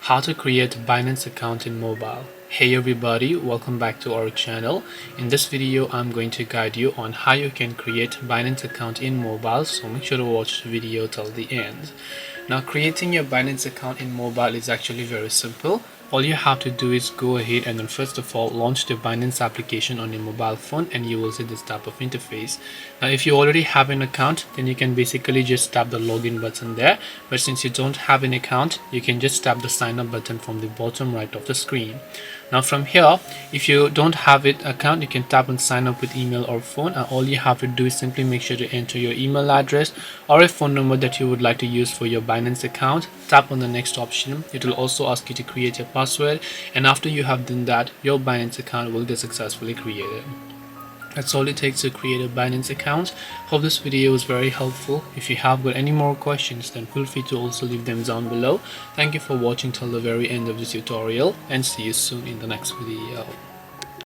How to create Binance account in mobile. Hey everybody, welcome back to our channel. In this video I'm going to guide you on how you can create Binance account in mobile, so make sure to watch the video till the end. Now, creating your Binance account in mobile is actually very simple. All you have to do is go ahead and then first of all launch the Binance application on your mobile phone, and you will see this type of interface. Now, if you already have an account, then you can basically just tap the login button there, but since you don't have an account, you can just tap the sign up button from the bottom right of the screen. Now from here, if you don't have an account, you can tap on sign up with email or phone, and all you have to do is simply make sure to enter your email address or a phone number that you would like to use for your Binance account. Tap on the next option. It will also ask you to create a password, and after you have done that, your Binance account will get successfully created. That's all it takes to create a Binance account. Hope this video was very helpful. If you have got any more questions, then feel free to also leave them down below. Thank you for watching till the very end of this tutorial, and see you soon in the next video.